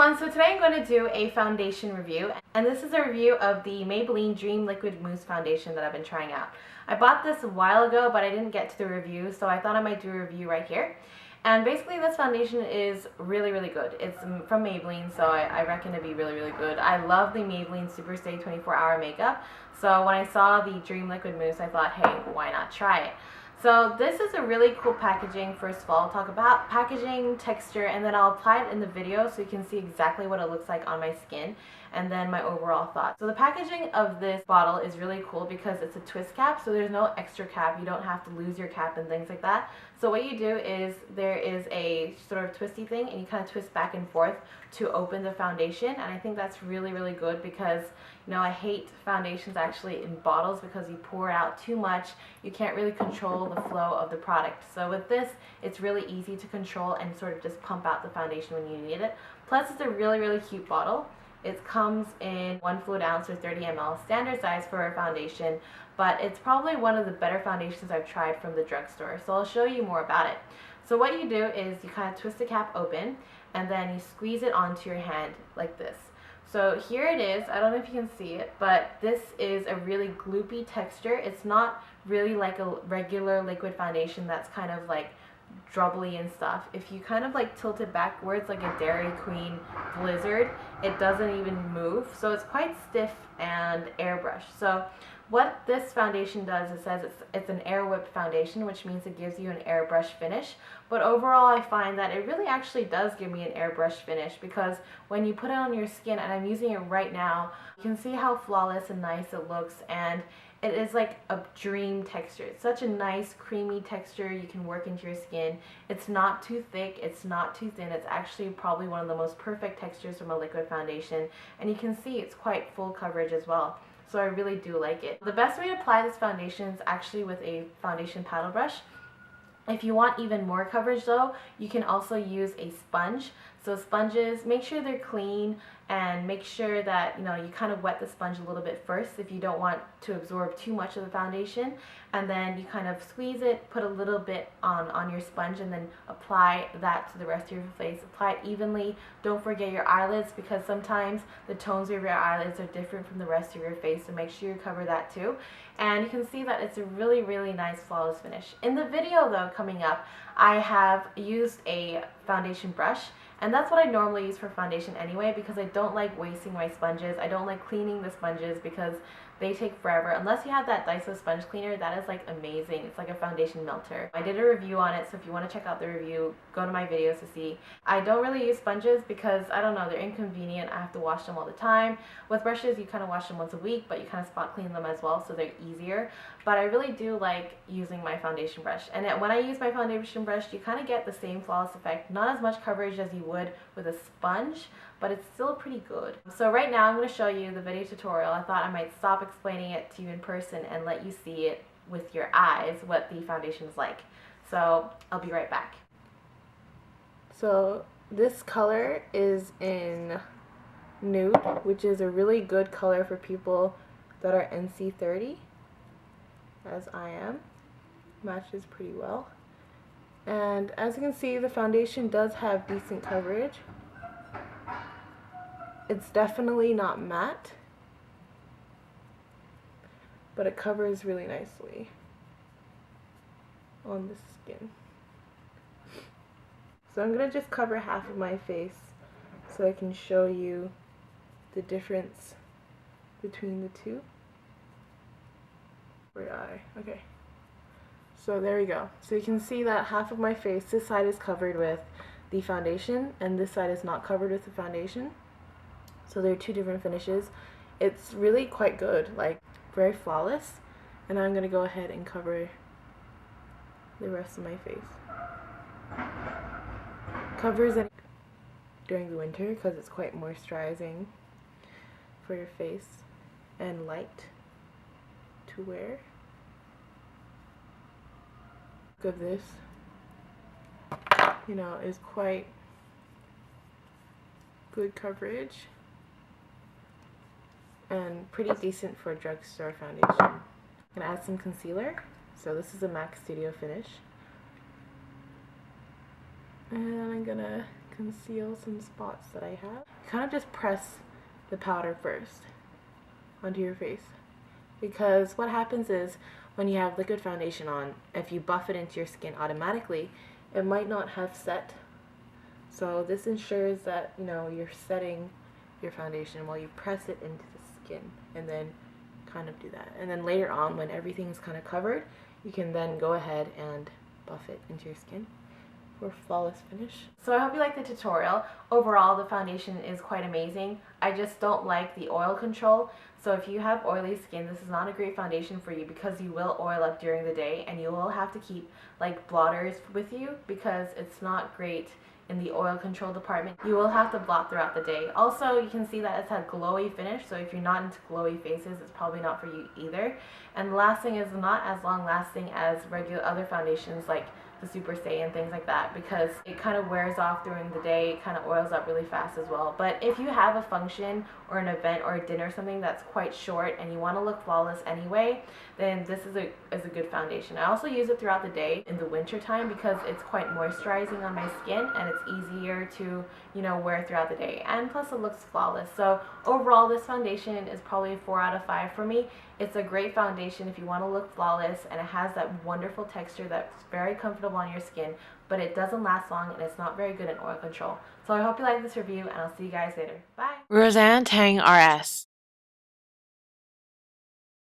everyone, so today I'm going to do a foundation review, and this is a review of the Maybelline Dream Liquid Mousse foundation that I've been trying out. I bought this a while ago, but I didn't get to the review, so I thought I might do a review right here. And basically this foundation is really good. It's from Maybelline, so I reckon it'd be really good. I love the Maybelline Super Stay 24-hour makeup, so when I saw the Dream Liquid Mousse, I thought, hey, why not try it? So this is a really cool packaging. First of all, I'll talk about packaging, texture, and then I'll apply it in the video so you can see exactly what it looks like on my skin, and then my overall thoughts. So the packaging of this bottle is really cool because it's a twist cap, so there's no extra cap. You don't have to lose your cap and things like that. So what you do is there is a sort of twisty thing, and you kind of twist back and forth to open the foundation, and I think that's really good because, you know, I hate foundations actually in bottles because you pour out too much. You can't really control the flow of the product. So with this, it's really easy to control and sort of just pump out the foundation when you need it. Plus, it's a really cute bottle. It comes in 1 fluid ounce or 30 ml, standard size for a foundation, but it's probably one of the better foundations I've tried from the drugstore. So I'll show you more about it. So what you do is you kind of twist the cap open, and then you squeeze it onto your hand like this. So here it is. I don't know if you can see it, but this is a really gloopy texture. It's not really like a regular liquid foundation that's kind of like drubbly and stuff. If you kind of like tilt it backwards like a Dairy Queen Blizzard, it doesn't even move. So it's quite stiff and airbrush. So what this foundation does, it says it's an air whipped foundation, which means it gives you an airbrush finish. But overall, I find that it really actually does give me an airbrush finish because when you put it on your skin, and I'm using it right now, you can see how flawless and nice it looks, and it is like a dream texture. It's such a nice creamy texture you can work into your skin. It's not too thick, it's not too thin. It's actually probably one of the most perfect textures from a liquid foundation, and you can see it's quite full coverage as well. So I really do like it. The best way to apply this foundation is actually with a foundation paddle brush. If you want even more coverage though, you can also use a sponge. So sponges, make sure they're clean and make sure that, you know, you kind of wet the sponge a little bit first if you don't want to absorb too much of the foundation, and then you kind of squeeze it, put a little bit on your sponge, and then apply that to the rest of your face. Apply it evenly. Don't forget your eyelids because sometimes the tones of your eyelids are different from the rest of your face, so make sure you cover that too. And you can see that it's a really nice flawless finish. In the video though coming up, I have used a foundation brush, and that's what I normally use for foundation anyway because I don't like wasting my sponges. I don't like cleaning the sponges because they take forever. Unless you have that Daiso sponge cleaner, that is like amazing. It's like a foundation melter. I did a review on it, so if you want to check out the review, go to my videos to see. I don't really use sponges because, I don't know, they're inconvenient. I have to wash them all the time. With brushes, you kind of wash them once a week, but you kind of spot clean them as well, so they're easier. But I really do like using my foundation brush. And when I use my foundation brush, you kind of get the same flawless effect. Not as much coverage as you would with a sponge, but it's still pretty good. So right now I'm going to show you the video tutorial. I thought I might stop explaining it to you in person and let you see it with your eyes what the foundation is like. So I'll be right back. So this color is in nude, which is a really good color for people that are NC30, as I am. Matches pretty well. And as you can see, the foundation does have decent coverage. It's definitely not matte, but it covers really nicely on the skin. So I'm going to just cover half of my face so I can show you the difference between the two. Where eye? Okay. So there we go. So you can see that half of my face, this side is covered with the foundation and this side is not covered with the foundation. So there are two different finishes. It's really quite good, like very flawless. And I'm going to go ahead and cover the rest of my face. Covers it during the winter because it's quite moisturizing for your face and light to wear. Of this, you know, is quite good coverage and pretty decent for a drugstore foundation. I'm gonna add some concealer. So this is a MAC Studio finish, and I'm gonna conceal some spots that I have. Kind of just press the powder first onto your face, because what happens is when you have liquid foundation on, if you buff it into your skin automatically, it might not have set. So this ensures that, you know, you're setting your foundation while you press it into the skin, and then kind of do that. And then later on, when everything's kind of covered, you can then go ahead and buff it into your skin for flawless finish. So I hope you liked the tutorial. Overall, the foundation is quite amazing. I just don't like the oil control. So if you have oily skin, this is not a great foundation for you, because you will oil up during the day, and you will have to keep like blotters with you, because it's not great in the oil control department. You will have to blot throughout the day. Also, you can see that it's had glowy finish, so if you're not into glowy faces, it's probably not for you either. And the last thing is not as long lasting as regular other foundations like the Super Stay and things like that, because it kind of wears off during the day. It kind of oils up really fast as well. But if you have a function or an event or a dinner or something that's quite short and you want to look flawless anyway, then this is a good foundation. I also use it throughout the day in the winter time, because it's quite moisturizing on my skin and it's easier to, you know, wear throughout the day, and plus it looks flawless. So overall, this foundation is probably a 4 out of 5 for me. It's a great foundation if you want to look flawless, and it has that wonderful texture that's very comfortable on your skin, but it doesn't last long and it's not very good in oil control. So I hope you like this review, and I'll see you guys later. Bye! Roseanne Tang RS.